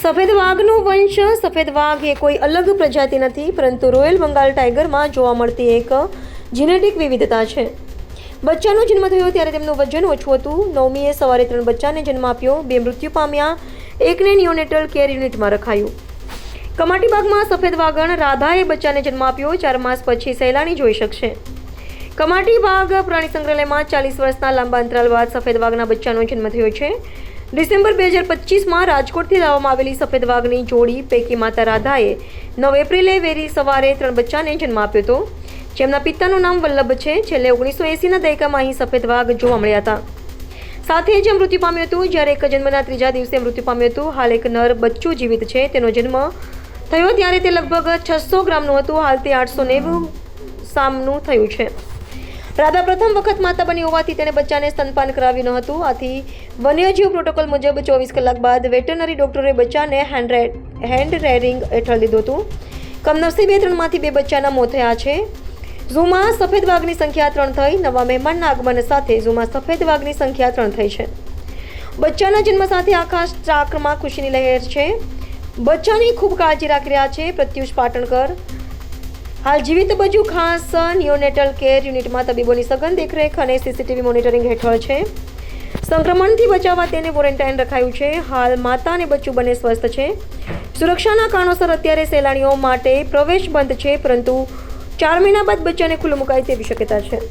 સફેદ વાઘનો વંશ સફેદ વાઘ એ કોઈ અલગ પ્રજાતિ નથી, પરંતુ રોયલ બંગાળ ટાઈગરમાં જોવા મળતી એક જીનેટિક વિવિધતા છે. બચ્ચાનો જન્મ થયો ત્યારે તેમનું વજન ઓછું હતું. 9મીએ સવારે 3 બચ્ચાને જન્મ આપ્યો, 2 મૃત્યુ પામ્યા, એકને નિયોનેટલ કેર યુનિટમાં રખાયું. કમાટી બાગમાં સફેદ વાઘણ રાધાએ બચ્ચાને જન્મ આપ્યો. 4 માસ પછી સહેલાણી જોઈ શકશે. કમાટી બાગ પ્રાણી સંગ્રહાલયમાં 40 વર્ષના લાંબા અંતરાલ બાદ સફેદ વાઘના બચ્ચાનો જન્મ થયો છે. ડિસેમ્બર 2025માં રાજકોટથી લાવવામાં આવેલી સફેદ વાઘની જોડી પૈકી માતા રાધાએ 9 એપ્રિલે વહેલી સવારે 3 બચ્ચાને જન્મ આપ્યો હતો, જેમના પિતાનું નામ વલ્લભ છે. છેલ્લે 1980ના દયકામાં અહીં સફેદ વાઘ જોવા મળ્યા હતા. સાથે જ મૃત્યુ પામ્યું હતું, જ્યારે એક જન્મના 3જા દિવસે મૃત્યુ પામ્યું હતું. હાલ એક નર બચ્ચું જીવિત છે. તેનો જન્મ થયો ત્યારે તે લગભગ 600 ગ્રામનું હતું. હાલ તે 890 સામનું થયું છે. રાધા પ્રથમ વખત માતા બની હોવાથી તેણે બચ્ચાને સ્તનપાન કરાવ્યું ન હતું. આથી વન્યજીવ પ્રોટોકોલ મુજબ 24 કલાક બાદ વેટરનરી ડોક્ટરે બચ્ચાને હેન્ડ રેરિંગ હેઠળ લીધું હતું. કમનસીબે 3માંથી 2 બચ્ચાના મોત થયા છે. ઝૂમાં સફેદ વાઘની સંખ્યા 3 થઈ. નવા મહેમાનના આગમન સાથે ઝૂમાં સફેદ વાઘની સંખ્યા 3 થઈ છે. બચ્ચાના જન્મ સાથે આખા ચાકમાં ખુશીની લહેર છે. બચ્ચાની ખૂબ કાળજી રાખી રહ્યા છે પ્રત્યુષ પાટણકર. હાલ જીવિત બચ્ચું ખાસ નિયોનેટલ કેર યુનિટમાં તબીબોની સઘન દેખરેખ અને સીસીટીવી મોનિટરિંગ હેઠળ છે. સંક્રમણથી બચાવવા તેને ક્વોરન્ટાઇન રખાયું છે. હાલ માતા અને બચ્ચું બંને સ્વસ્થ છે. સુરક્ષાના કારણોસર અત્યારે સહેલાણીઓ માટે પ્રવેશ બંધ છે, પરંતુ 4 મહિના બાદ બચ્ચાને ખુલ્લું મુકાય તેવી શક્યતા છે.